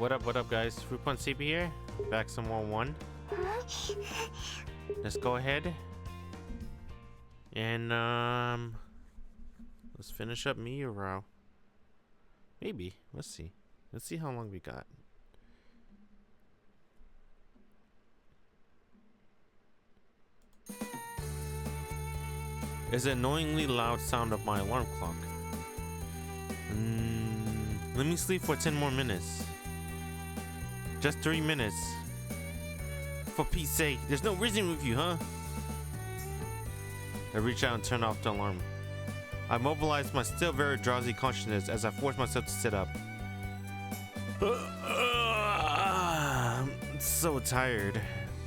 What up, guys? Fruitpunch CP here. Back some more one. Let's go ahead and let's finish up Miura. Maybe. Let's see. Let's see how long we got. It's the annoyingly loud sound of my alarm clock. Let me sleep for 10 more minutes. Just 3 minutes. For Pete's sake, there's no reason with you, huh? I reach out and turn off the alarm. I mobilize my still very drowsy consciousness as I force myself to sit up. I'm so tired.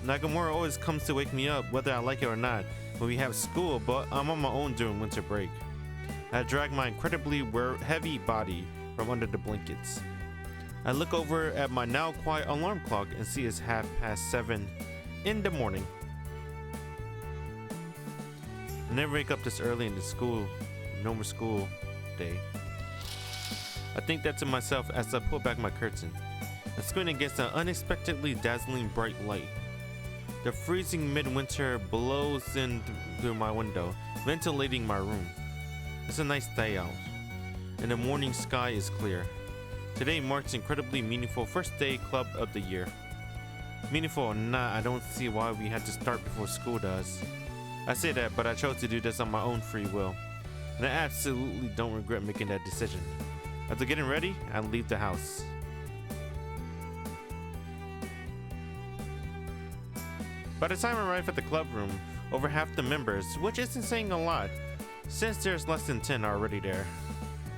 Nagamura always comes to wake me up, whether I like it or not, when we have school, but I'm on my own during winter break. I drag my incredibly heavy body from under the blankets. I look over at my now quiet alarm clock and see it's 7:30 in the morning. I never wake up this early in the normal school day. I think that to myself as I pull back my curtain. I squint against an unexpectedly dazzling bright light. The freezing midwinter blows in through my window, ventilating my room. It's a nice day out, and the morning sky is clear. Today marks incredibly meaningful first day club of the year. Meaningful or not, I don't see why we had to start before school does. I say that, but I chose to do this on my own free will, and I absolutely don't regret making that decision. After getting ready, I leave the house. By the time I arrive at the club room, over half the members, which isn't saying a lot, since there's less than 10 already there.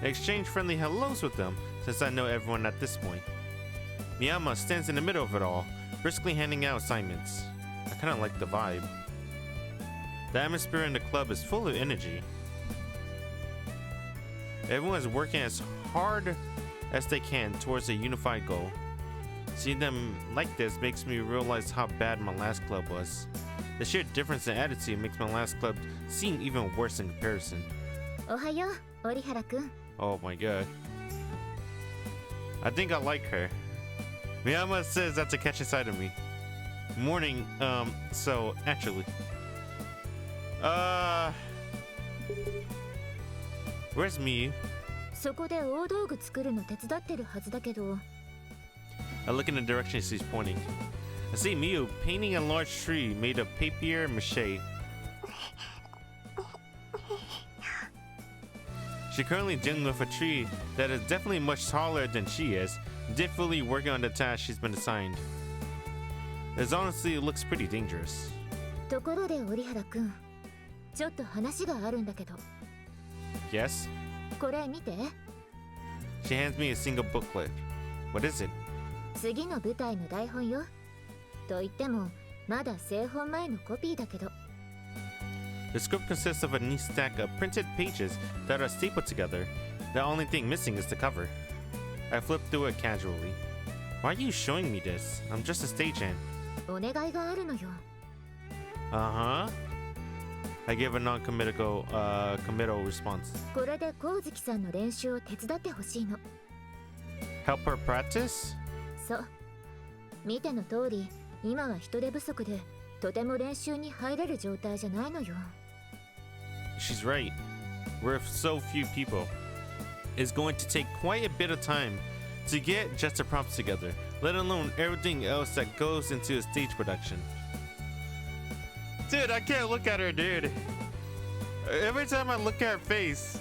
I exchange friendly hellos with them, since I know everyone at this point. Miyama stands in the middle of it all, briskly handing out assignments. I kinda like the vibe. The atmosphere in the club is full of energy. Everyone is working as hard as they can towards a unified goal. Seeing them like this makes me realize how bad my last club was. The sheer difference in attitude makes my last club seem even worse in comparison. Ohayo, Orihara-kun. Oh my god. I think I like her. Miyama says that's a catch inside of me. Morning, so actually. Where's Miyu? そこで大道具作るの手伝ってるはずだけど。I look in the direction she's pointing. I see Miyu painting a large tree made of papier mache. She's currently dealing with a tree that is definitely much taller than she is, definitely working on the task she's been assigned. It honestly looks pretty dangerous. ところで折原くん、ちょっと話があるんだけど。Yes? これ見て。She hands me a single booklet. What is it? 次の舞台の台本よ。と言っても、まだ製本前のコピーだけど。The script consists of a neat stack of printed pages that are stapled together. The only thing missing is the cover. I flip through it casually. Why are you showing me this? I'm just a stagehand. お願いがあるのよ。Uh-huh. I give a non-committal committal response. これで光月さんの練習を手伝ってほしいの。Help her practice? そう。見ての通り、今は人手不足で、とても練習に入れる状態じゃないのよ。She's right. We're so few people. It's going to take quite a bit of time to get just the props together, let alone everything else that goes into a stage production. Dude, I can't look at her, dude. Every time I look at her face,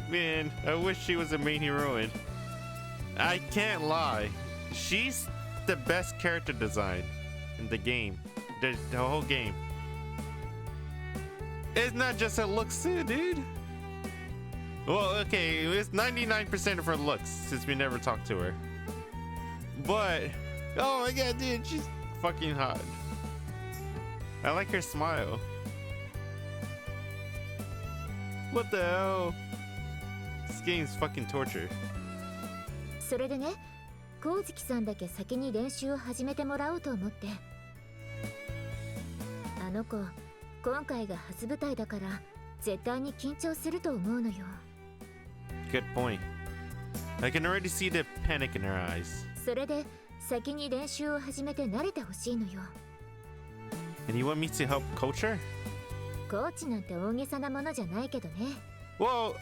man, I wish she was the main heroine. I can't lie. She's the best character design in the game. The whole game. It's not just her looks too, dude. Well, okay, it's 99% of her looks since we never talked to her. But, oh my god, dude, she's fucking hot. I like her smile. What the hell? This game's fucking torture. それでね、光月さんだけ先に練習を始めてもらおうと思って。あの子、今回が初舞台だから絶対に緊張すると思うのよ。Good point. I can already see the panic in her eyes. それで先に練習を始めて慣れてほしいのよ。 And you want me to help coach her? コーチなんて大げさなものじゃないけどね。 Well,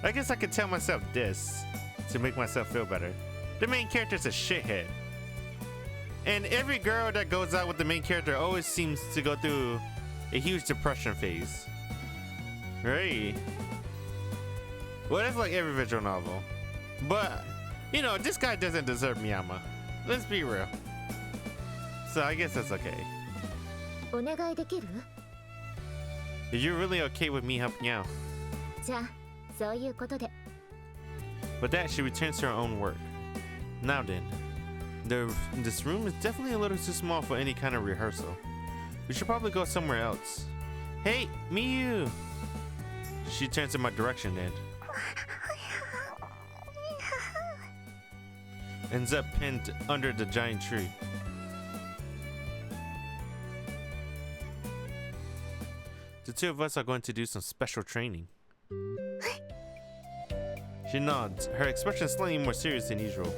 I guess I could tell myself this to make myself feel better. The main character's a shithead. And every girl that goes out with the main character always seems to go through a huge depression phase. Right? Well, that's like every visual novel. But, you know, this guy doesn't deserve Miyama. Let's be real. So I guess that's okay. お願いできる？ If you're really okay with me helping out. じゃあ、そういうことで。 With that, she returns to her own work. Now then, this room is definitely a little too small for any kind of rehearsal. We should probably go somewhere else. Hey, Miyu! She turns in my direction then. Ends up pinned under the giant tree. The two of us are going to do some special training. She nods, her expression slightly more serious than usual.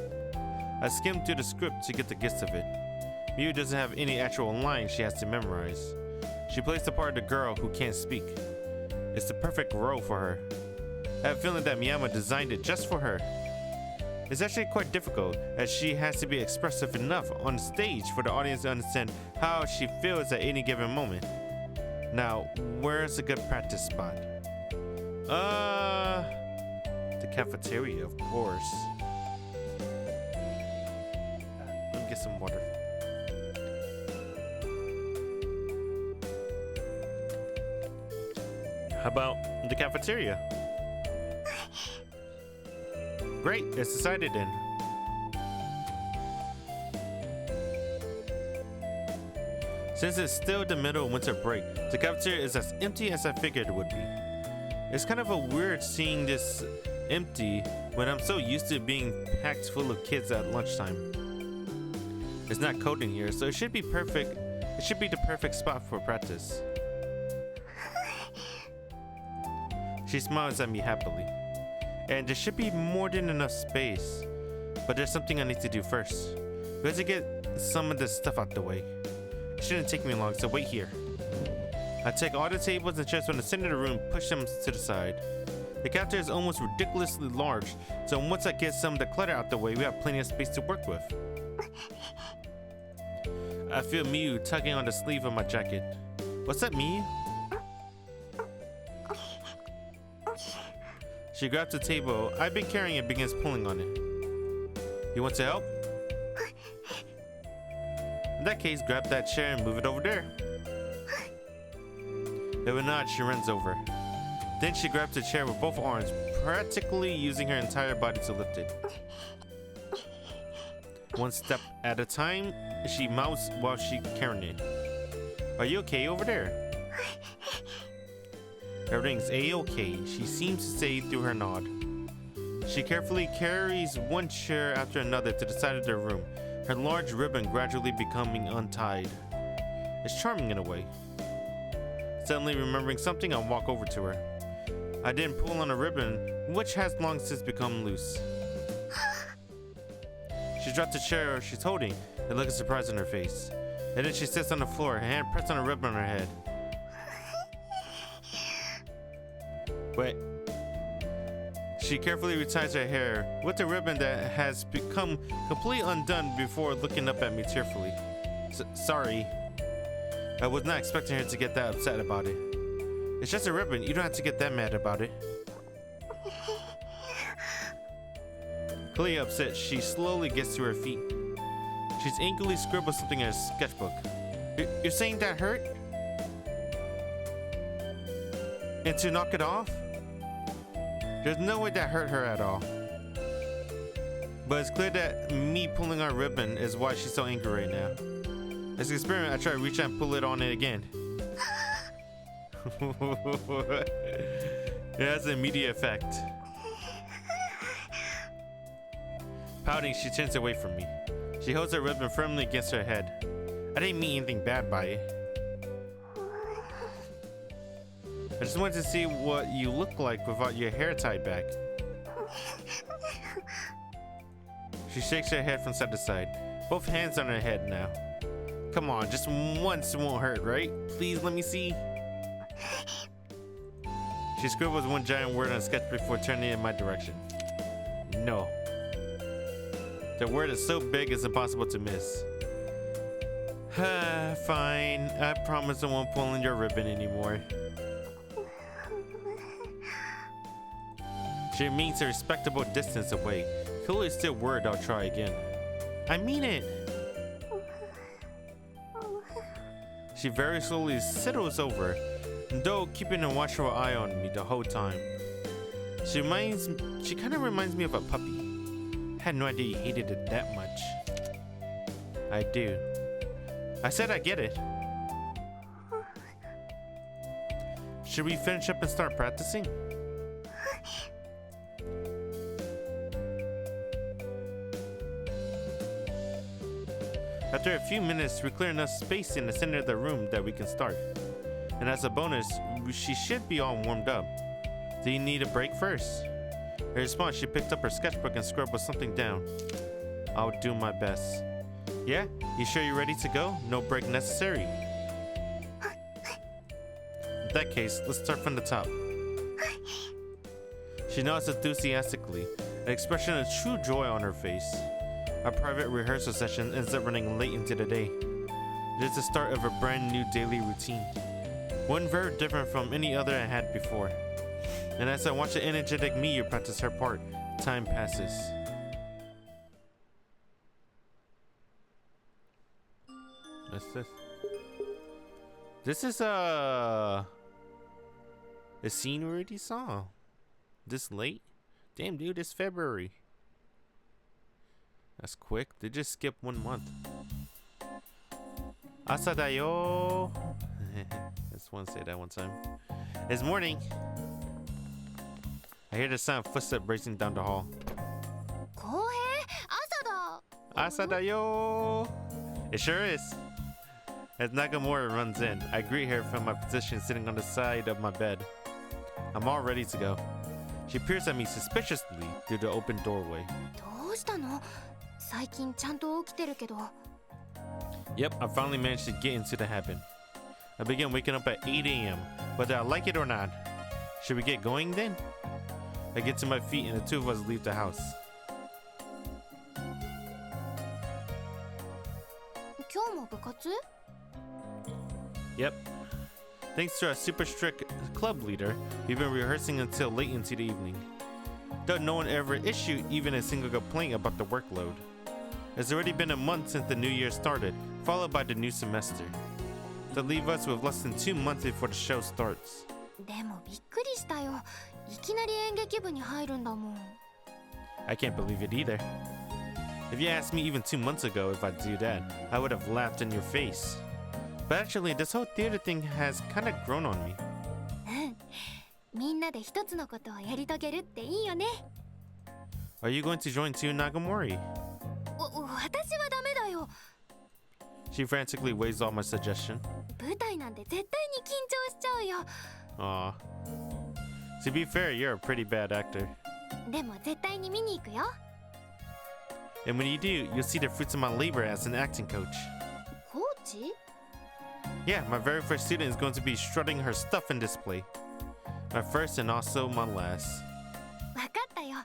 I skimmed through the script to get the gist of it. Miyu doesn't have any actual lines she has to memorize. She plays the part of the girl who can't speak. It's the perfect role for her. I have a feeling that Miyama designed it just for her. It's actually quite difficult, as she has to be expressive enough on stage for the audience to understand how she feels at any given moment. Now, where's a good practice spot? The cafeteria, of course. Let me get some water. How about the cafeteria? Great, it's decided then. Since it's still the middle of winter break, the cafeteria is as empty as I figured it would be. It's kind of a weird seeing this empty when I'm so used to being packed full of kids at lunchtime. It's not cold in here, so it should be perfect. It should be the perfect spot for practice. She smiles at me happily. And there should be more than enough space. But there's something I need to do first. We have to get some of this stuff out the way. It shouldn't take me long, so wait here. I take all the tables and chairs from the center of the room, push them to the side. The cafeteria is almost ridiculously large, so once I get some of the clutter out the way, we have plenty of space to work with. I feel Miyu tugging on the sleeve of my jacket. What's up, Miyu? She grabs the table I've been carrying and begins pulling on it. You want to help? In that case, grab that chair and move it over there. With a nod, she runs over. Then she grabs the chair with both arms, practically using her entire body to lift it. One step at a time, she mounts while she's carrying it. Are you okay over there? Everything's a-okay, she seems to say through her nod. She carefully carries one chair after another to the side of the room, her large ribbon gradually becoming untied. It's charming in a way. Suddenly remembering something, I walk over to her. I then pull on a ribbon, which has long since become loose. She drops the chair she's holding, a look of surprise on her face. And then she sits on the floor, her hand pressed on a ribbon on her head. Wait. She carefully reties her hair with a ribbon that has become completely undone before looking up at me tearfully. Sorry. I was not expecting her to get that upset about it. It's just a ribbon, you don't have to get that mad about it. Clearly upset, she slowly gets to her feet. She's angrily scribbled something in her sketchbook. You're saying that hurt? And to knock it off? There's no way that hurt her at all. But it's clear that me pulling on ribbon is why she's so angry right now. As an experiment, I try to reach out and pull it on it again. It has an immediate effect. Pouting, she turns away from me. She holds her ribbon firmly against her head. I didn't mean anything bad by it. I just wanted to see what you look like without your hair tied back. She shakes her head from side to side, both hands on her head now. Come on, just once won't hurt, right? Please let me see. She scribbles one giant word on a sketch before turning in my direction. No. The word is so big it's impossible to miss. Fine. I promise I won't pull on your ribbon anymore. She remains a respectable distance away. Clearly still worried I'll try again. I mean it! She very slowly settles over, though keeping a watchful eye on me the whole time. She kind of reminds me of a puppy. Had no idea you hated it that much. I do. I said I get it. Should we finish up and start practicing? After a few minutes, we clear enough space in the center of the room that we can start. And as a bonus, she should be all warmed up. Do you need a break first? In response, she picked up her sketchbook and scribbled something down. I'll do my best. Yeah? You sure you're ready to go? No break necessary. In that case, let's start from the top. She nods enthusiastically, an expression of true joy on her face. Our private rehearsal session ends up running late into the day. It is the start of a brand new daily routine. One very different from any other I had before. And as I watch the energetic Miyu practice her part, time passes. What's this? This is a scene we already saw. This late? Damn, dude, it's February. That's quick. They just skipped 1 month. Asa da yo. I just want to say that one time. It's morning. I hear the sound of footsteps racing down the hall. Kouhei, asa da. Asa da yo. It sure is. As Nagamura runs in, I greet her from my position sitting on the side of my bed. I'm all ready to go. She peers at me suspiciously through the open doorway. どうしたの？最近ちゃんと起きてるけど。Yep, I finally managed to get into the habit. I began waking up at 8 a.m., whether I like it or not. Should we get going then? I get to my feet and the two of us leave the house. 今日も部活？ Yep. Thanks to our super strict club leader, we've been rehearsing until late into the evening. Though no one ever issued even a single complaint about the workload. It's already been a month since the new year started, followed by the new semester. To leave us with less than 2 months before the show starts. でもびっくりしたよ。いきなり演劇部に入るんだもん。I can't believe it either. If you asked me even 2 months ago if I'd do that, I would have laughed in your face. But actually, this whole theater thing has kind of grown on me. みんなで一つのことをやり遂げるっていいよね。Are you going to join too, Nagamori? 私はダメだよ。She frantically waves off my suggestion. 舞台なんて絶対に緊張しちゃうよ。Aw. To be fair, you're a pretty bad actor. でも絶対に見に行くよ。And when you do, you'll see the fruits of my labor as an acting coach. コーチ？ Yeah, my very first student is going to be strutting her stuff in this play. My first and also my last. わかったよ。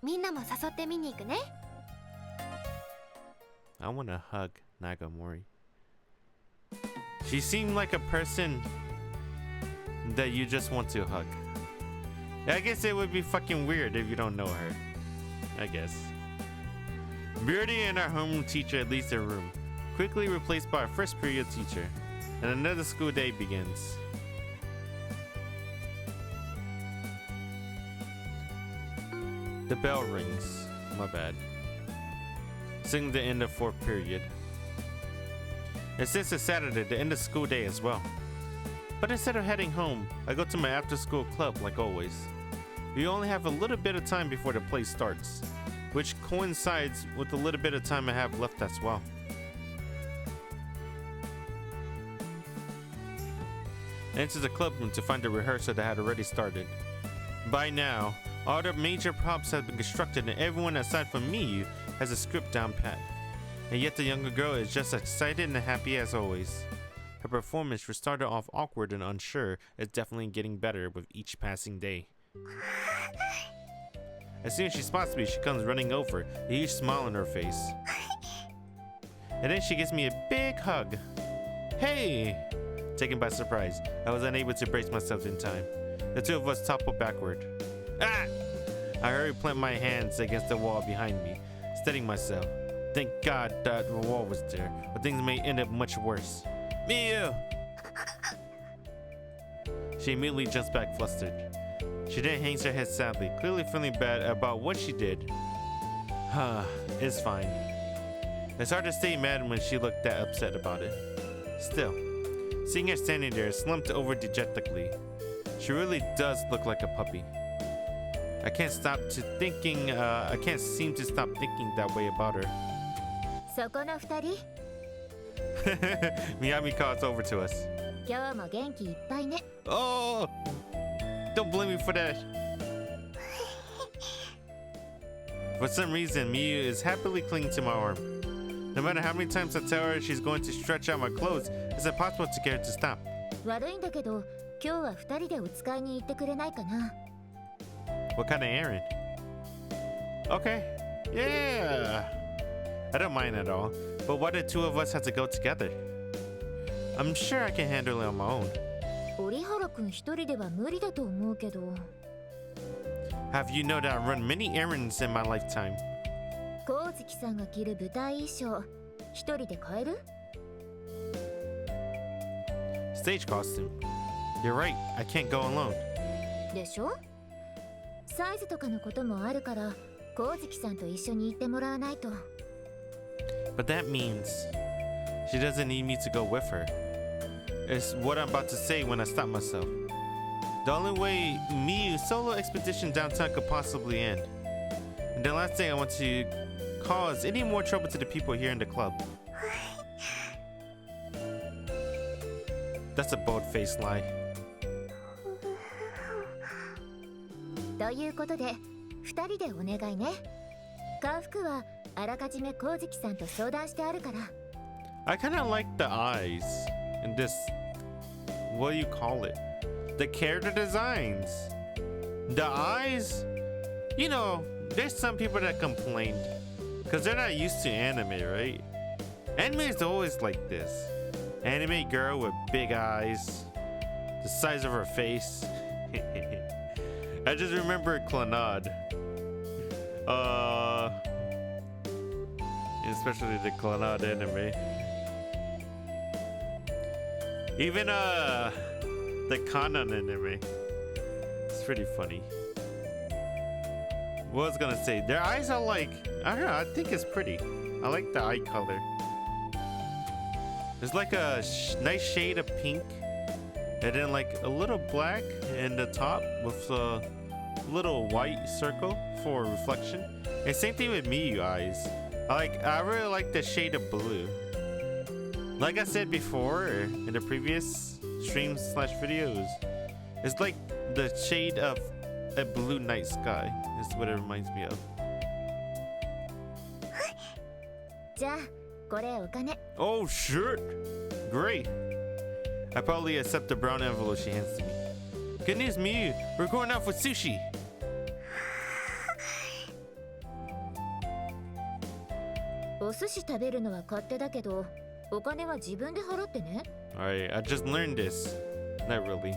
みんなも誘って見に行くね。I want to hug Nagamori. She seemed like a person that you just want to hug. I guess it would be fucking weird if you don't know her. I guess. Beardy and our homeroom teacher leaves their room, quickly replaced by our first period teacher, and another school day begins. The bell rings. My bad. Sing the end of 4th period. And since it's Saturday, the end of school day as well. But instead of heading home, I go to my after-school club like always. We only have a little bit of time before the play starts, which coincides with the little bit of time I have left as well. I enter the club room to find the rehearsal that had already started. By now, all the major props have been constructed and everyone aside from me has a script down pat, and yet the younger girl is just excited and happy as always. Her performance, which started off awkward and unsure, is definitely getting better with each passing day. As soon as she spots me, she comes running over, a huge smile on her face. And then she gives me a big hug. Hey! Taken by surprise, I was unable to brace myself in time. The two of us toppled backward. Ah! I hurried, plant my hands against the wall behind me, steadying myself. Thank God that wall was there, or things may end up much worse. Miyu! She immediately jumps back flustered. She then hangs her head sadly, clearly feeling bad about what she did. It's fine. It's hard to stay mad when she looked that upset about it. Still, seeing her standing there, slumped over dejectedly, she really does look like a puppy. I can't seem to stop thinking that way about her. そこの二人 Miyami calls over to us. 今日も元気いっぱいね Oh! Don't blame me for that. For some reason, Miyu is happily clinging to my arm. No matter how many times I tell her she's going to stretch out my clothes, it's impossible to get her to stop. 悪いんだけど今日は二人でお使いに行ってくれないかな What kind of errand? Okay. Yeah. I don't mind at all. But why the two of us have to go together? I'm sure I can handle it on my own. 折原くん一人では無理だと思うけど Have you know that I run many errands in my lifetime? 光月さんが着る舞台衣装一人で買える Stage costume. You're right. I can't go alone. でしょサイズとかのこともあるから光月さんと一緒に行ってもらわないと But that means she doesn't need me to go with her. It's what I'm about to say when I stop myself. The only way Miyu's solo expedition downtown could possibly end. And the last thing I want to cause any more trouble to the people here in the club. That's a bold-faced lie. ということで二人でお願いね回復はあらかじめ光月さんと相談してあるから I kind of like the eyes in this, what do you call it? The character designs. The eyes, you know, there's some people that complained because they're not used to anime, right? Anime is always like this. Anime girl with big eyes, the size of her face. I just remember Clannad. Especially the Clannad anime. Even the Kanon anime. It's pretty funny. What I was gonna say, their eyes are like, I don't know, I think it's pretty. I like the eye color. There's like a nice shade of pink, and then like a little black in the top with a little white circle for reflection. And same thing with Miyu eyes. I really like the shade of blue. Like I said before in the previous streams / videos, it's like the shade of a blue night sky. Is what it reminds me of. じゃあこれお金 Oh, sure. Great. I probably accept the brown envelope she hands to me. Good news, Miyu. We're going out for sushi. お寿司食べるのは勝手だけどお金は自分で払ってね Alright, I just learned this. Not really.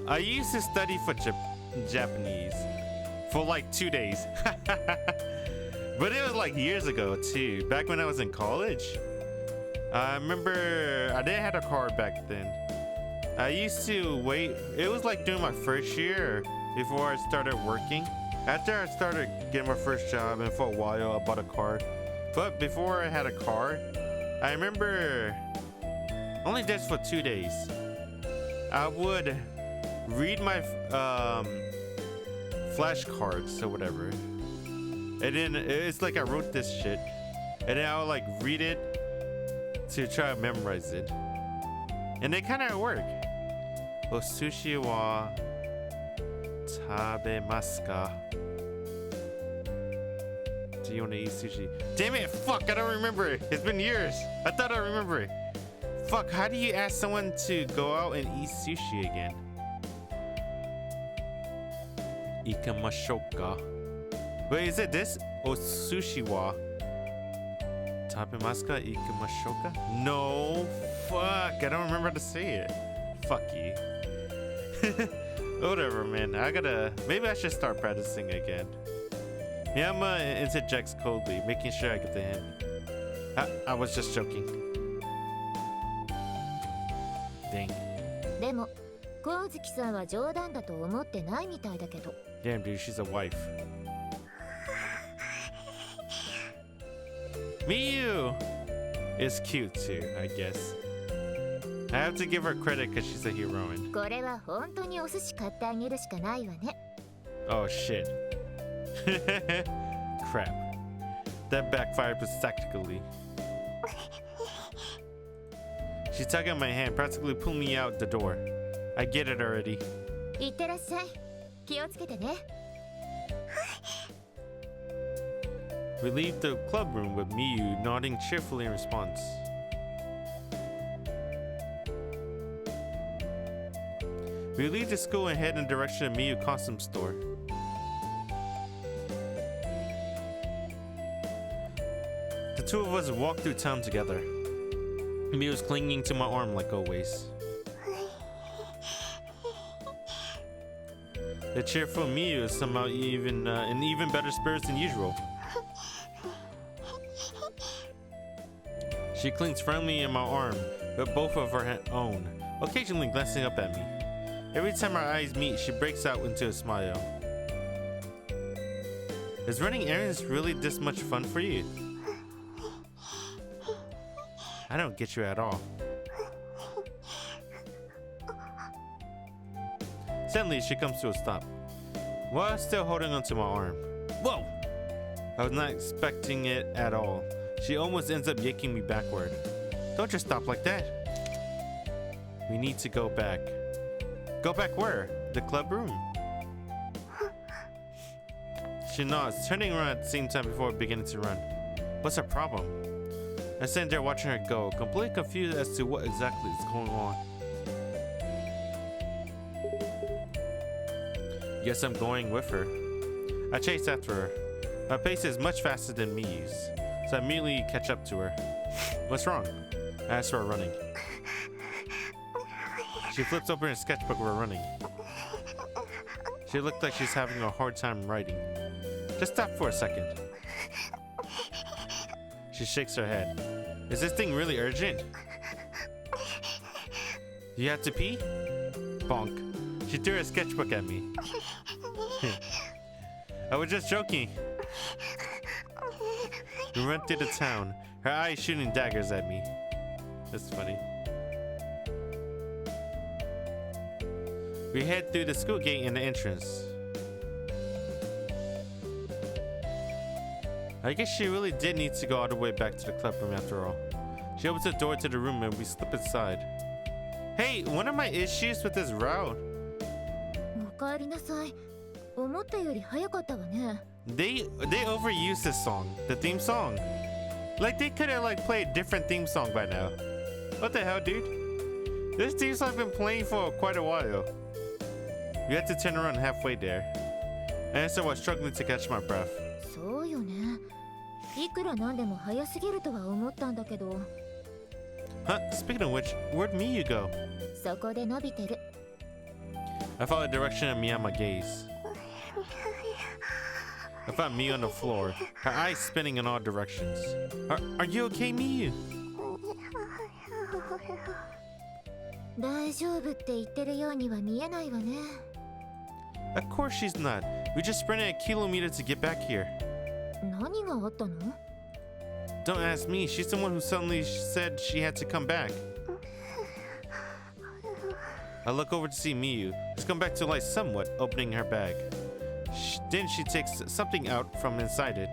I used to study for Japanese for like 2 days. But it was like years ago too. Back when I was in college. I remember I didn't have a car back then. I used to wait. It was like during my first year before I started working. After I started getting my first job and for a while I bought a car. But before I had a car, I remember only this for 2 days. I would read my flashcards or whatever. And then it's like I wrote this shit. And then I would like read it to try to memorize it. And it kind of worked. O sushi wa tabemasu ka? To Do you want to eat sushi? Damn it! Fuck! I don't remember it. It's been years. I thought I remember it. Fuck! How do you ask someone to go out and eat sushi again? Ikamashoka. Wait, is it this? Oh, sushi wa. Tapemasu ikamashoka? No. Fuck! I don't remember how to say it. Fuck you. Whatever, man. Maybe I should start practicing again. Miyama interjects coldly, making sure I get the hint. I was just joking. Dang. でも、光月さんは冗談だと思ってないみたいだけど。Damn, dude, she's a wife. Miyu is cute too, I guess. I have to give her credit because she's a heroine. これは本当にお寿司買ってあげるしかないわね。Oh shit. Crap. That backfired spectacularly. She's tugging my hand, practically pulling me out the door. I get it already. いってらっしゃい。気をつけてね。We leave the club room with Miyu nodding cheerfully in response. We leave the school and head in the direction of Miyu costume store. The two of us walk through town together. Miyu's clinging to my arm like always. The cheerful Miyu is somehow in even better spirits than usual. She clings firmly in my arm with both of her own, occasionally glancing up at me. Every time our eyes meet, she breaks out into a smile. Is running errands really this much fun for you? I don't get you at all. Suddenly, she comes to a stop, while still holding onto my arm. Whoa! I was not expecting it at all. She almost ends up yanking me backward. Don't just stop like that. We need to go back. Go back where? The club room. She nods, turning around at the same time before beginning to run. What's her problem? I stand there watching her go, completely confused as to what exactly is going on. Guess I'm going with her. I chase after her. My pace is much faster than Miyu's, so I immediately catch up to her. What's wrong? I ask her running. She flips open her sketchbook while running. She looked like she's having a hard time writing. Just stop for a second. She shakes her head. Is this thing really urgent? You have to pee? Bonk. She threw her sketchbook at me. I was just joking. We run through the town, her eyes shooting daggers at me. That's funny. We head through the school gate in the entrance. I guess she really did need to go all the way back to the club room after all. She opens the door to the room and we slip inside. Hey, what are my issues with this route? おかえりなさい。思ったより早かったわね。They overused this song, the theme song. Like they could have like played a different theme song by now. What the hell, dude? This theme song's been playing for quite a while. We had to turn around halfway there. I answered while struggling to catch my breath. そうよね。いくらなんでも早すぎるとは思ったんだけど。Huh? Speaking of which, where'd Miyu go? そこで伸びてる。I followed the direction of Miyama's gaze. I found Miyu on the floor, her eyes spinning in all directions. Are you okay, Miyu? 大丈夫って言ってるようには見えないわね。Of course she's not. We just sprinted a kilometer to get back here. 何があったの？ Don't ask me. She's the one who suddenly said she had to come back. I look over to see Miyu, who's come back to life somewhat, opening her bag. Then she takes something out from inside it.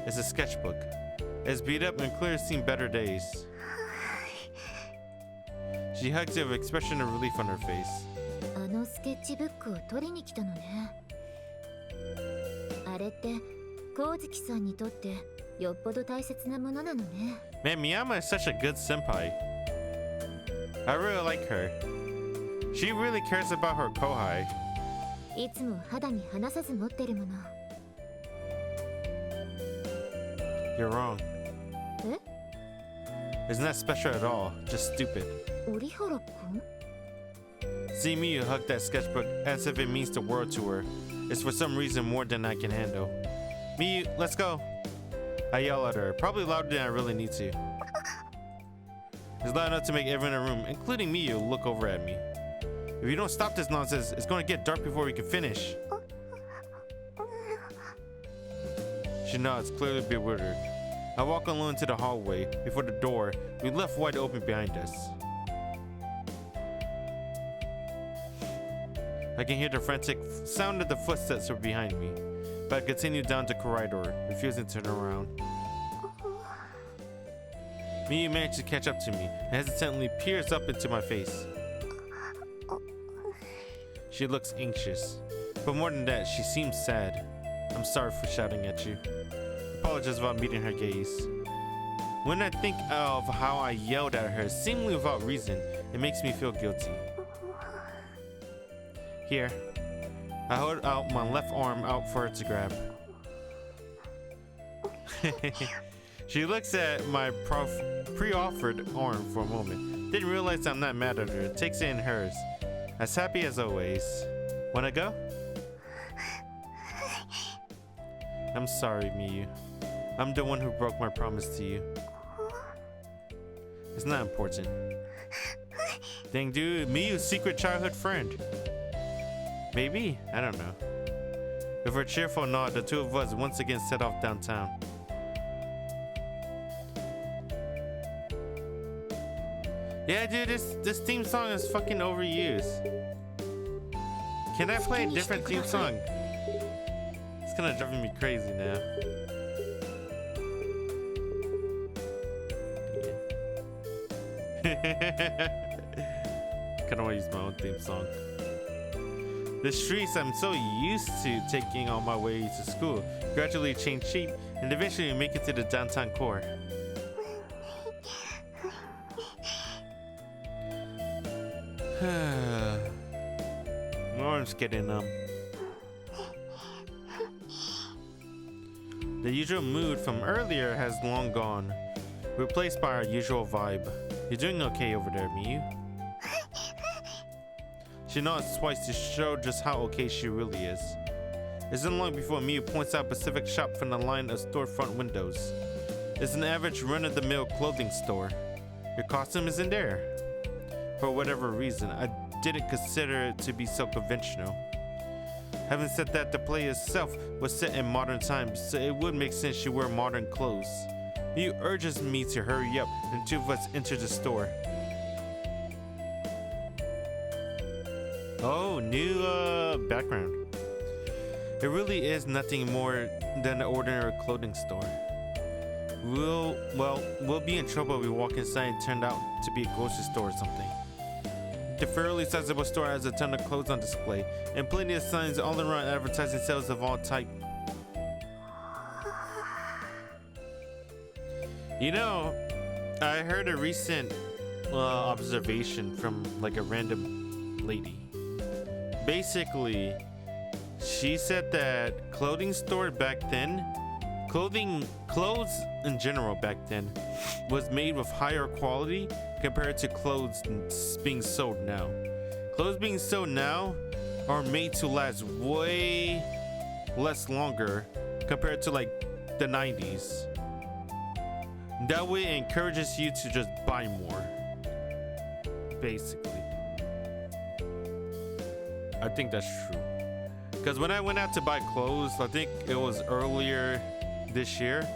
It's a sketchbook. It's beat up and clearly seen better days. She hugs it with an expression of relief on her face. あのスケッチブックを取りに来たのね。あれって光月さんにとってよっぽど大切なものなのね。 Man, Miyama is such a good senpai. I really like her. She really cares about her Kouhei. いつも肌身離さず持ってるもの。 You're wrong. え？ It's not special at all, just stupid. 折原くん？ See me hug that sketchbook as if it means the world to her. It's for some reason more than I can handle. Miyu, let's go. I yell at her, probably louder than I really need to. It's loud enough to make everyone in the room, including Miyu, look over at me. If you don't stop this nonsense, it's going to get dark before we can finish. She nods, clearly bewildered. I walk alone into the hallway. Before the door, we left wide open behind us. I can hear the frantic sound of the footsteps from behind me, but I continue down the corridor, refusing to turn around. Miyu manages to catch up to me and hesitantly peers up into my face. She looks anxious, but more than that, she seems sad. I'm sorry for shouting at you. Apologize about meeting her gaze. When I think of how I yelled at her, seemingly without reason, it makes me feel guilty. Here, I hold out my left arm out for her to grab. She looks at my pre-offered arm for a moment, didn't realize I'm not mad at her, takes it in hers. As happy as always. Wanna go? I'm sorry, Miyu. I'm the one who broke my promise to you. It's not important. Dang dude, Miyu's secret childhood friend. Maybe? I don't know. With her cheerful nod, the two of us once again set off downtown. Yeah, dude, this theme song is fucking overused. Can I play a different theme song? It's kind of driving me crazy now. Kind of want to use my own theme song. The streets I'm so used to taking on my way to school gradually change shape and eventually make it to the downtown core. My arm's getting numb. The usual mood from earlier has long gone, replaced by our usual vibe. You're doing okay over there, Miyu. She nods twice to show just how okay she really is. Isn't long before Miyu points out a specific shop from the line of storefront windows. It's an average run-of-the-mill clothing store. Your costume is in there. For whatever reason, I didn't consider it to be so conventional. Having said that, the play itself was set in modern times, so it would make sense she wore modern clothes. Miyu urges me to hurry up, and two of us enter the store. Oh, new background. It really is nothing more than an ordinary clothing store. We'll be in trouble if we walk inside and turn out to be a grocery store or something. The fairly sizable store has a ton of clothes on display and plenty of signs all around advertising sales of all type. You know, I heard a recent observation from like a random lady. Basically, she said that clothes in general back then was made with higher quality compared to clothes being sold now. Clothes being sold now are made to last way less longer compared to like the 90s. That way it encourages you to just buy more. Basically. I think that's true. Because when I went out to buy clothes, I think it was earlier this year,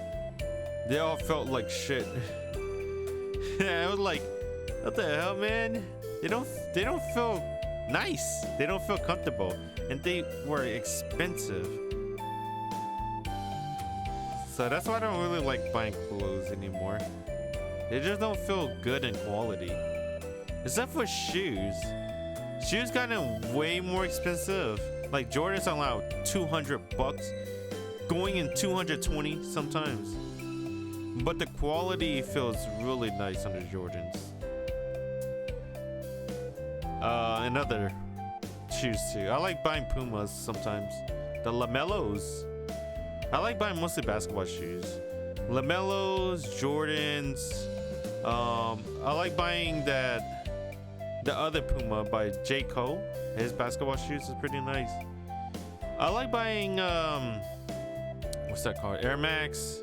they all felt like shit. I was like, what the hell, man? They don't feel nice. They don't feel comfortable. And they were expensive. So that's why I don't really like buying clothes anymore. They just don't feel good in quality. Except for shoes. Shoes gotten way more expensive. Like Jordans are now $200. going in 220 sometimes. But the quality feels really nice on the Jordans. And other shoes too. I like buying Pumas sometimes. The Lamellos. I like buying mostly basketball shoes. Lamellos, Jordans. I like buying the other Puma by J. Cole. His basketball shoes is pretty nice. I like buying what's that called? Air Max.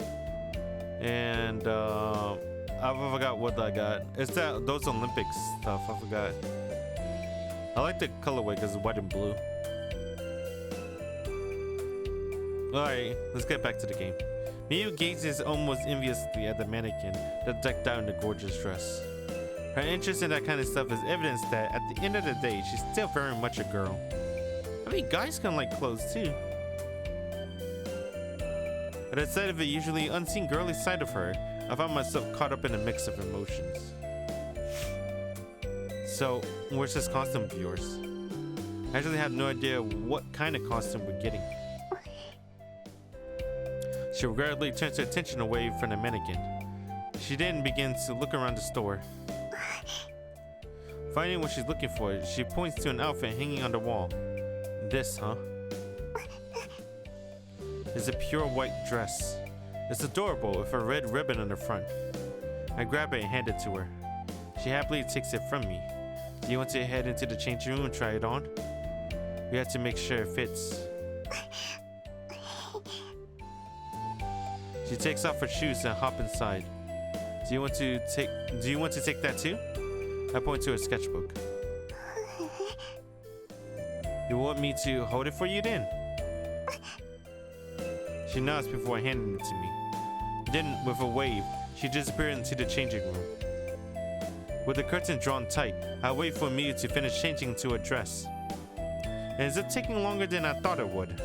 And I forgot what I got. It's those Olympics stuff. I forgot. I like the colorway because it's white and blue. Alright, let's get back to the game. Miyu gazes almost enviously at the mannequin that decked out in the gorgeous dress. Her interest in that kind of stuff is evidence that at the end of the day, she's still very much a girl. I mean, guys can like clothes too. At the sight of the usually unseen girly side of her, I found myself caught up in a mix of emotions. So, where's this costume of yours? I actually have no idea what kind of costume we're getting. She regretfully turns her attention away from the mannequin. She then begins to look around the store. Finding what she's looking for, she points to an outfit hanging on the wall. This, huh? It's a pure white dress. It's adorable with a red ribbon on the front. I grab it and hand it to her. She happily takes it from me. Do you want to head into the changing room and try it on? We have to make sure it fits. She takes off her shoes and hop inside. Do you want to take that too? I point to her sketchbook. You want me to hold it for you then? She nods before handing it to me. Then, with a wave, she disappeared into the changing room. With the curtain drawn tight, I wait for Miyu to finish changing into a dress. And is it taking longer than I thought it would?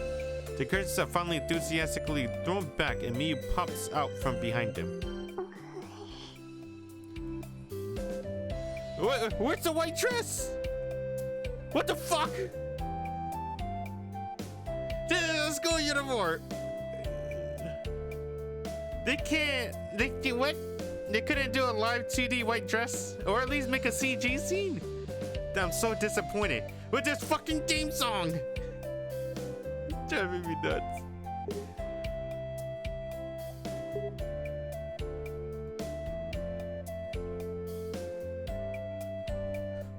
The curtains are finally enthusiastically thrown back and Miyu pops out from behind them. Where's the white dress? What the fuck? This is a school uniform. What? They couldn't do a live 2D white dress? Or at least make a CG scene? I'm so disappointed with this fucking theme song. It's driving me nuts.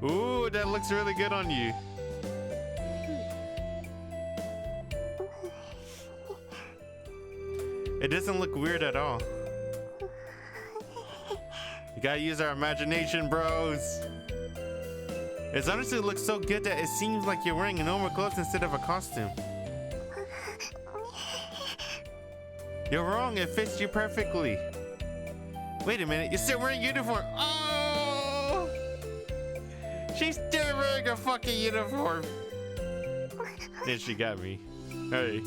Ooh, that looks really good on you. It doesn't look weird at all. You gotta use our imagination, bros. It honestly looks so good that it seems like you're wearing normal clothes instead of a costume. You're wrong, it fits you perfectly. Wait a minute, you're still wearing uniform. Oh! She's still wearing a fucking uniform. Then she got me. Hey,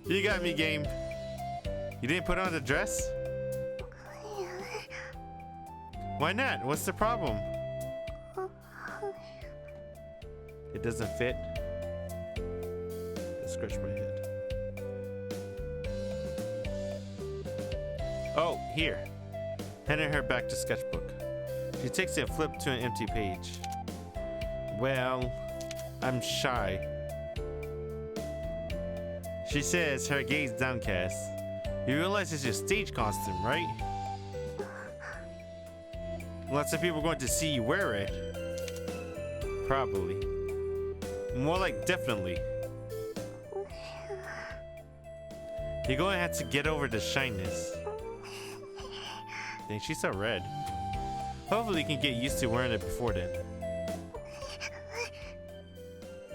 you got me, game. You didn't put on the dress? Why not? What's the problem? It doesn't fit. I scratch my head. Oh, here. Handing her back to sketchbook. She takes it and flips to an empty page. Well, I'm shy. She says, her gaze downcast. You realize it's your stage costume, right? Lots of people are going to see you wear it. Probably. More like definitely. You're going to have to get over the shyness. Dang, she's so red. Hopefully you can get used to wearing it before then.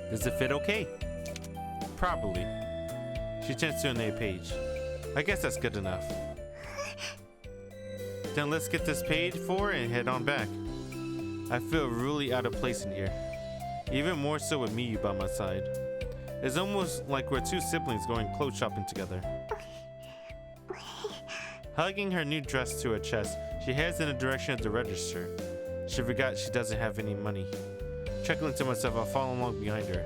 Does it fit okay? Probably. She turns to a page. I guess that's good enough. Then let's get this paid for and head on back. I feel really out of place in here. Even more so with Miyu by my side. It's almost like we're two siblings going clothes shopping together. Hugging her new dress to her chest, she heads in the direction of the register. She forgot she doesn't have any money. Chuckling to myself, I follow along behind her.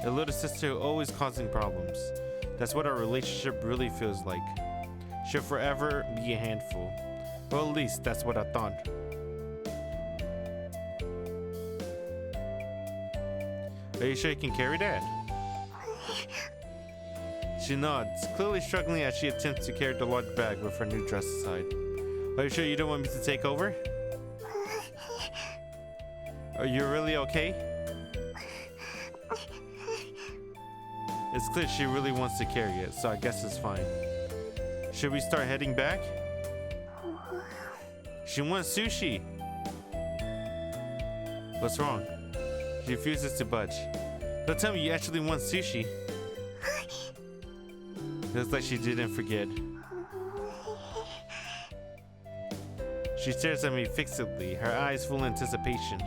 The little sister always causing problems. That's what our relationship really feels like. She'll forever be a handful. Well, at least that's what I thought. Are you sure you can carry that? She nods, clearly struggling as she attempts to carry the large bag with her new dress aside. Are you sure you don't want me to take over? Are you really okay? It's clear she really wants to carry it, so I guess it's fine. Should we start heading back? She wants sushi. What's wrong? She refuses to budge. Don't tell me you actually want sushi. Looks like she didn't forget. She stares at me fixedly, her eyes full of anticipation.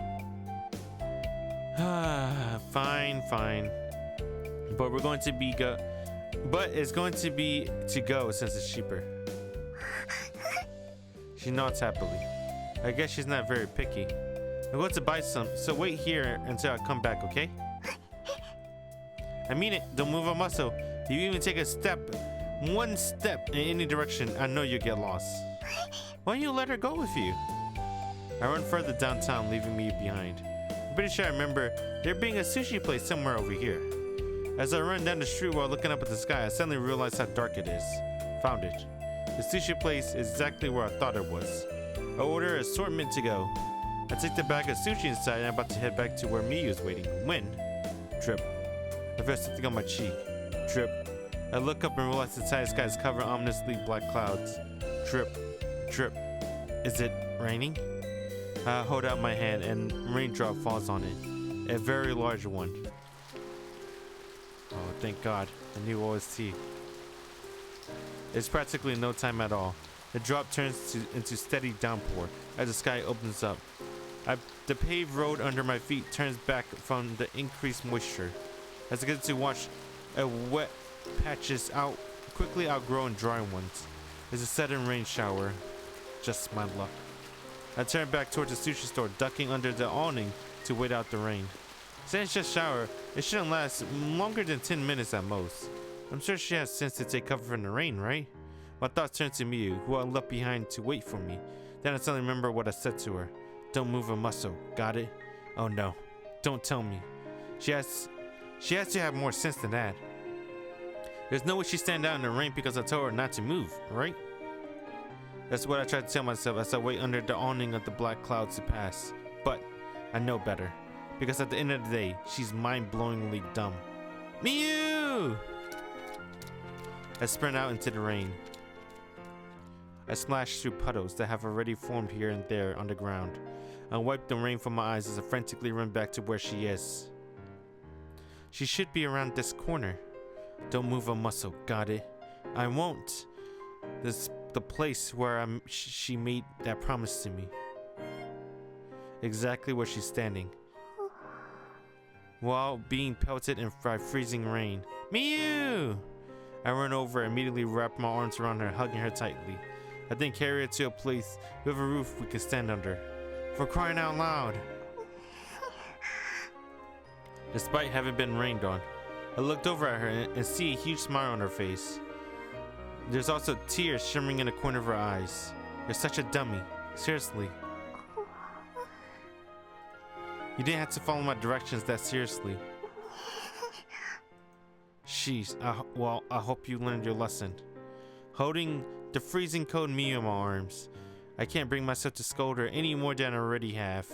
Fine. But we're going to be But it's going to be to go since it's cheaper. She nods happily. I guess she's not very picky. I'm going to buy some, so wait here until I come back, okay? I mean it, don't move a muscle. If you even take one step in any direction, I know you'll get lost. Why don't you let her go with you? I run further downtown, leaving me behind. I'm pretty sure I remember there being a sushi place somewhere over here. As I run down the street while looking up at the sky, I suddenly realized how dark it is. Found it. The sushi place is exactly where I thought it was. I order an assortment to go. I take the bag of sushi inside and I'm about to head back to where Miyu is waiting. When? Drip. I feel something on my cheek. Drip. I look up and realize the entire sky is covered in ominously black clouds. Drip. Drip. Is it raining? I hold out my hand and a raindrop falls on it. A very large one. Oh, thank God. A new OST. It's practically no time at all. The drop turns into steady downpour as the sky opens up. The paved road under my feet turns back from the increased moisture. As I get to watch a wet patches quickly outgrow and dry ones. There's a sudden rain shower. Just my luck. I turn back towards the sushi store, ducking under the awning to wait out the rain. Since it's just shower, it shouldn't last longer than 10 minutes at most. I'm sure she has sense to take cover from the rain, right? My thoughts turn to Miyu, who I left behind to wait for me. Then I suddenly remember what I said to her. Don't move a muscle, got it? Oh no, don't tell me. She has to have more sense than that. There's no way she'd stand out in the rain because I told her not to move, right? That's what I try to tell myself as I wait under the awning of the black clouds to pass. But I know better. Because at the end of the day, she's mind-blowingly dumb. Miyu! I sprint out into the rain. I splash through puddles that have already formed here and there on the ground. I wipe the rain from my eyes as I frantically run back to where she is. She should be around this corner. Don't move a muscle, got it? I won't. This is the place where she made that promise to me. Exactly where she's standing. While being pelted by freezing rain. Miyu! I run over and immediately wrap my arms around her, hugging her tightly. I then carry her to a place with a roof we can stand under. For crying out loud! Despite having been rained on, I looked over at her and see a huge smile on her face. There's also tears shimmering in the corner of her eyes. You're such a dummy. Seriously. You didn't have to follow my directions that seriously. Sheesh, I hope you learned your lesson. Holding the freezing cold Miyu in my arms, I can't bring myself to scold her any more than I already have.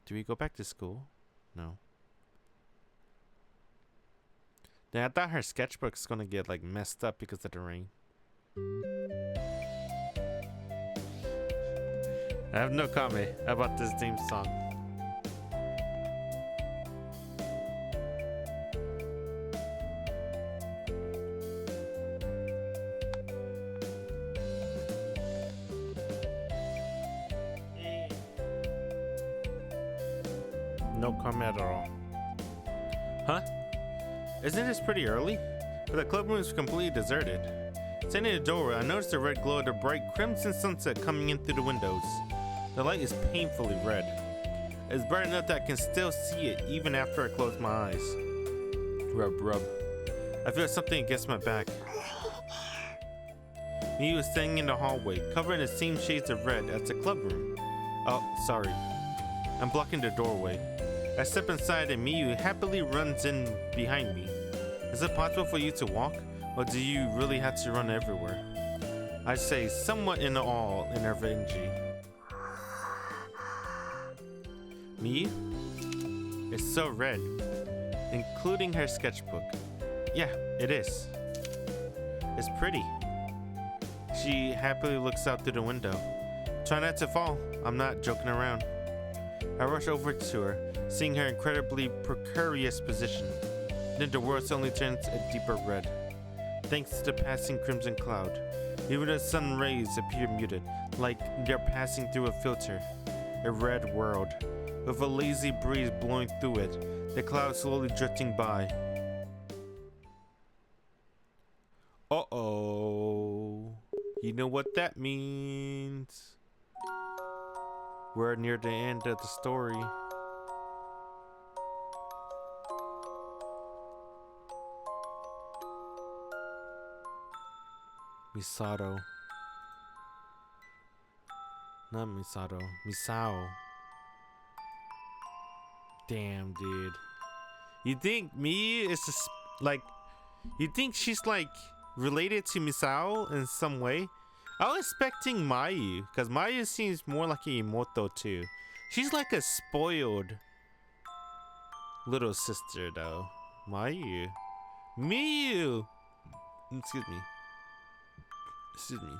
Do we go back to school? No. Then I thought her sketchbook's gonna get like messed up because of the rain. I have no comment about this theme song. No comment at all. Huh? Isn't this pretty early? But the club room is completely deserted. Standing at the doorway, I noticed the red glow of the bright crimson sunset coming in through the windows. The light is painfully red. It's bright enough that I can still see it even after I close my eyes. Rub, rub. I feel something against my back. Miyu is standing in the hallway, covered in the same shades of red as the club room. Oh, sorry. I'm blocking the doorway. I step inside and Miyu happily runs in behind me. Is it possible for you to walk? Or do you really have to run everywhere? I say, somewhat in awe in her energy. Miyu? It's so red. Including her sketchbook. Yeah, it is. It's pretty. She happily looks out through the window. Try not to fall. I'm not joking around. I rush over to her, seeing her incredibly precarious position. Then the world suddenly turns a deeper red. Thanks to the passing crimson cloud. Even the sun rays appear muted, like they're passing through a filter. A red world. With a lazy breeze blowing through it, the clouds slowly drifting by. Uh-oh. You know what that means. We're near the end of the story. Misato. Not Misato. Misao. Damn, dude. You think me is just like... You think she's like related to Misao in some way? I was expecting Mayu, because Mayu seems more like a Imoto too. She's like a spoiled little sister though. Mayu. Miyu! Excuse me. Excuse me.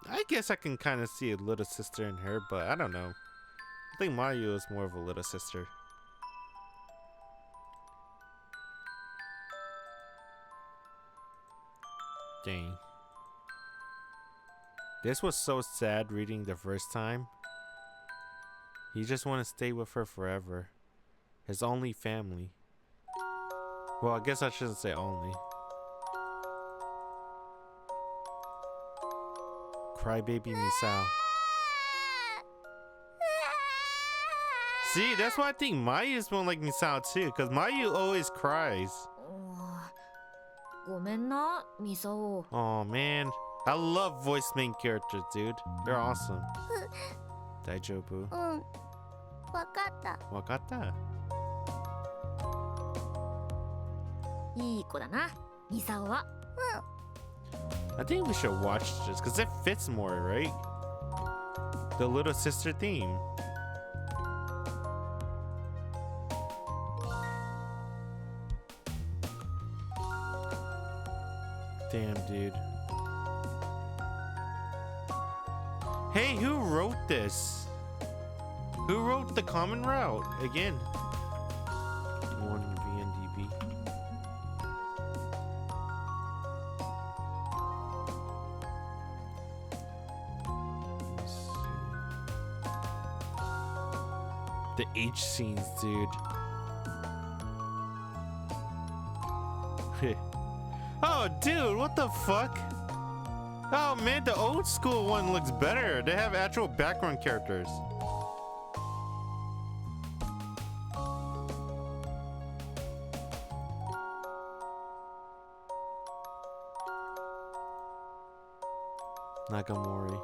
I guess I can kind of see a little sister in her, but I don't know. I think Mayu is more of a little sister. Dang. This was so sad reading the first time. He just want to stay with her forever. His only family. Well, I guess I shouldn't say only. Crybaby Misao. See, that's why I think Mayu is more like Misao too, because Mayu always cries. ごめんな、ミサオ。 Oh man, I love voice main characters, dude. They're awesome. Daijobu. うん、わかった。 Wakata. いい子だな、ミサオは。 I think we should watch this because it fits more, right? The little sister theme. Damn, dude. Hey, who wrote this? Who wrote the common route? Again. Good morning, VNDB. Let's see. The H scenes, dude. Oh, dude, what the fuck? Oh man, the old school one looks better. They have actual background characters. Nagamori.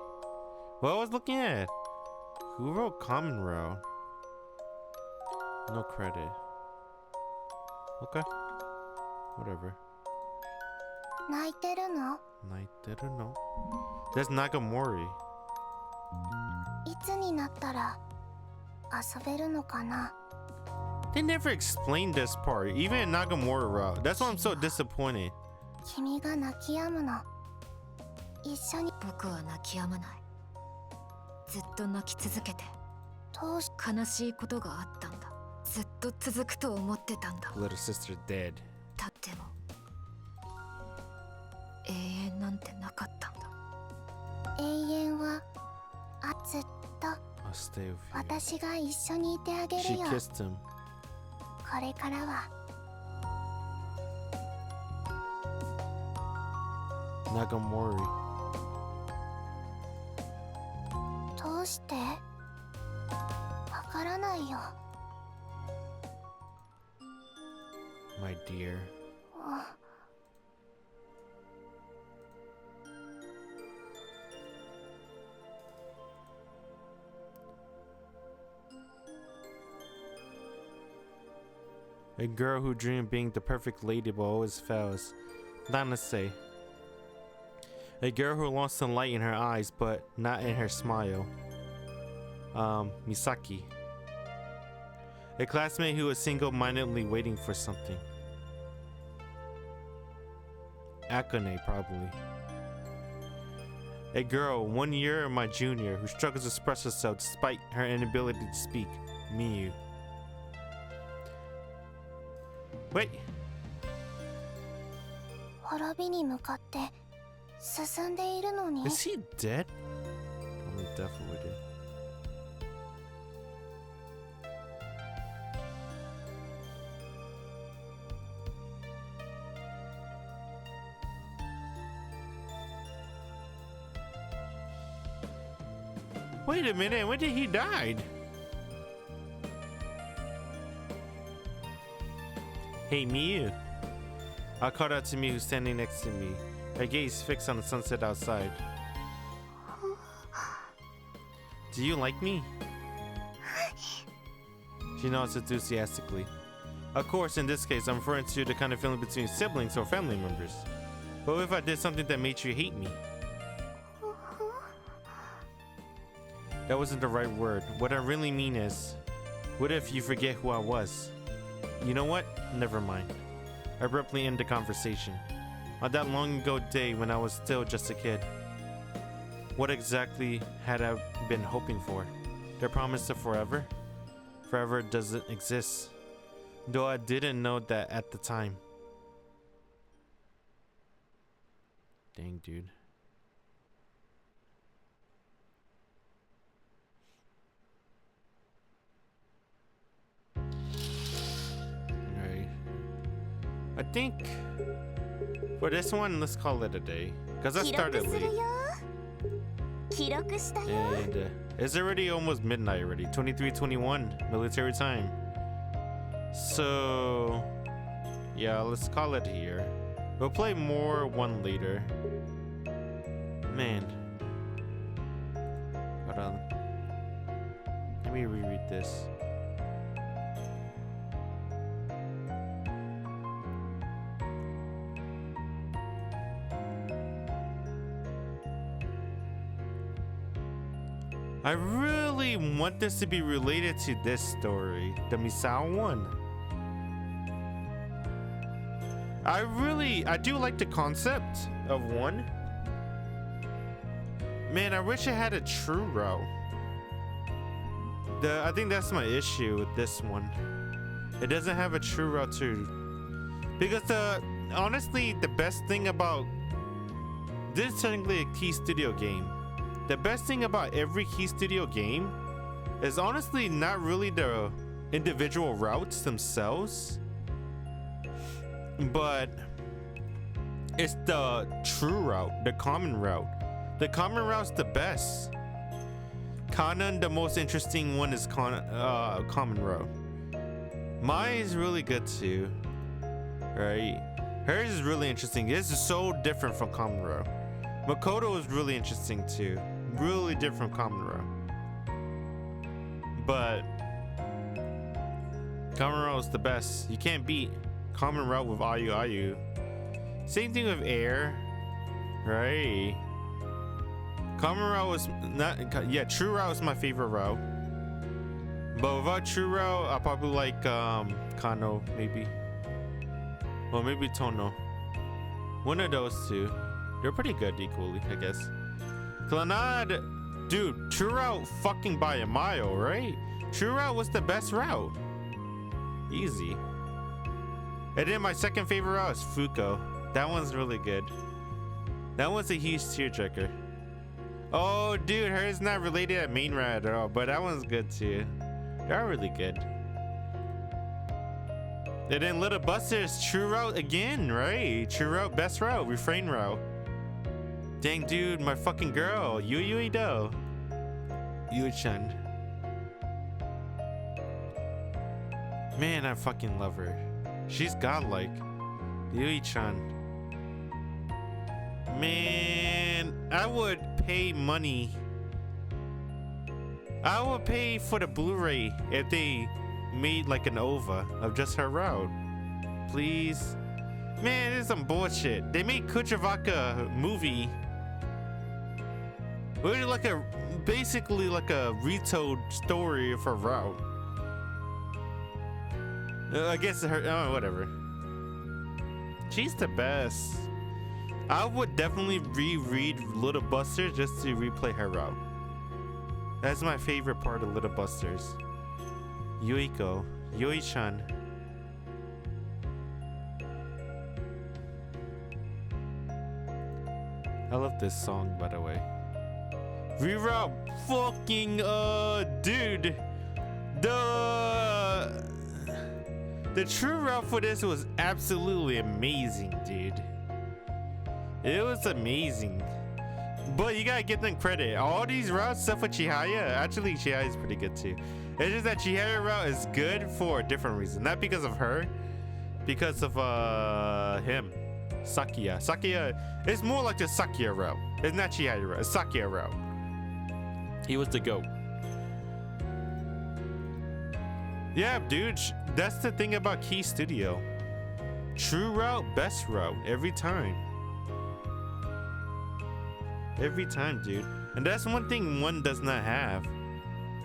What I was looking at? Who wrote Common Row? No credit. Okay. Whatever. 泣いてるの？ No. That's Nagamori. いつになったら遊べるのかな？ They never explained this part, even in Nagamori route. That's why I'm so disappointed. 君が泣き止むの。一緒に。僕は泣き止まない。ずっと泣き続けて。どうし悲しいことがあったんだ。ずっと続くと思ってたんだ。Little sister dead. だっても永遠なんてなかったんだ。永遠はずっと I'll stay with you. 私が一緒にいてあげる She よ。 kissed him. これからは Nagamori. どうしてわからないよ。my dear. A girl who dreamed being the perfect lady but always fails. Nanase. A girl who lost the light in her eyes but not in her smile. Misaki. A classmate who was single-mindedly waiting for something. Akane, probably. A girl 1 year my junior who struggles to express herself despite her inability to speak. Miyu. Wait. 滅びに向かって進んでいるのに Is he dead? Only death would do. Wait a minute, when did he die? Hey, Miyu. I called out to Miyu who's standing next to me, her gaze fixed on the sunset outside. Do you like me? She nods enthusiastically. Of course, in this case, I'm referring to the kind of feeling between siblings or family members. But what if I did something that made you hate me? That wasn't the right word. What I really mean is, what if you forget who I was? You know what? Never mind. I abruptly end the conversation. On that long ago day when I was still just a kid. What exactly had I been hoping for? The promise of forever? Forever doesn't exist. Though I didn't know that at the time. Dang, dude. Alright. I think for this one, let's call it a day. Because I started late. And it's already almost midnight already. 23:21 military time. So yeah, let's call it here. We'll play more one later. Man. Hold on. Let me reread this. I really want this to be related to this story, the Misao one. I do like the concept of one. Man, I wish it had a true route. I think that's my issue with this one. It doesn't have a true route to, because honestly, the best thing about this is technically a Key Studio game. The best thing about every Key Studio game is honestly not really the individual routes themselves, but it's the true route, the common route. The common route's the best. Kanon, the most interesting one, is common route. Mine is really good too, right? Hers is really interesting. This is so different from common route. Makoto is really interesting too. Really different from common route. But common route is the best. You can't beat common route with Ayu. Same thing with air, right? Common route was not, yeah, true route is my favorite route. But without true route, I probably like Kano, maybe. Or maybe Tono. One of those two. They're pretty good equally, I guess. Clannad, dude, true route fucking by a mile, right? True route was the best route. Easy. And then my second favorite route is Fuko. That one's really good. That one's a huge tearjerker. Oh, dude, hers not related to main route at all, but that one's good too. They're really good. And then Little Buster's true route again, right? True route, best route, refrain route. Dang, dude, my fucking girl, Yui Do. Yu-chan. Man, I fucking love her. She's godlike. Yui-chan. Man, I would pay money. I would pay for the Blu-ray if they made like an OVA of just her route. Please. Man, this is some bullshit. They made Kuchivaka movie. Really like basically like a retold story of her route. I guess her, oh, whatever. She's the best. I would definitely reread Little Busters just to replay her route. That's my favorite part of Little Busters. Yuiko, Yui-chan. I love this song, by the way. Reroute fucking dude. The true route for this was absolutely amazing, dude. It was amazing. But you gotta give them credit. All these routes, except for Chihaya, actually Chihaya is pretty good too. It's just that Chihaya route is good for a different reason. Not because of her, because of him. Sakuya. Sakuya, it's more like the Sakuya route. It's not Chihaya route, it's Sakuya route. He was the GOAT. Yeah, dude, that's the thing about Key Studio. True route, best route, every time. Every time, dude. And that's one thing one does not have.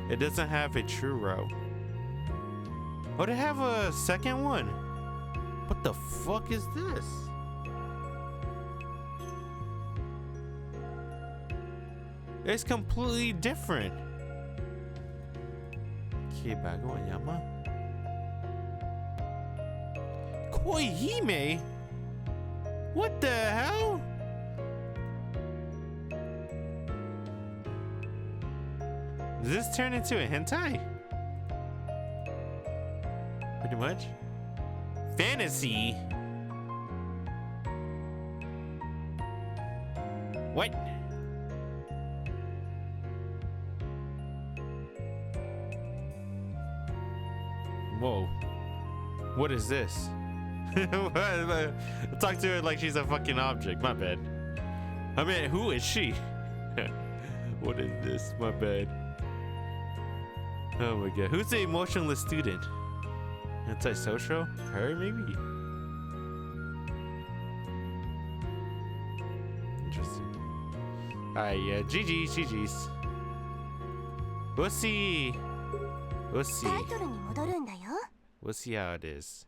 It doesn't have a true route. Oh, they have a second one. What the fuck is this? It's completely different. Kibago Yama. Koihime? What the hell? Does this turn into a hentai? Pretty much. Fantasy? What? Whoa. What is this? Talk to her like she's a fucking object. My bad. I mean, who is she? What is this? My bad. Oh my god. Who's the emotionless student? Antisocial? Her, maybe? Interesting. Alright, yeah. GG's. We'll see. We'll see. We'll see how it is.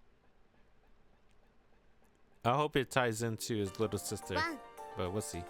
I hope it ties into his little sister. But we'll see.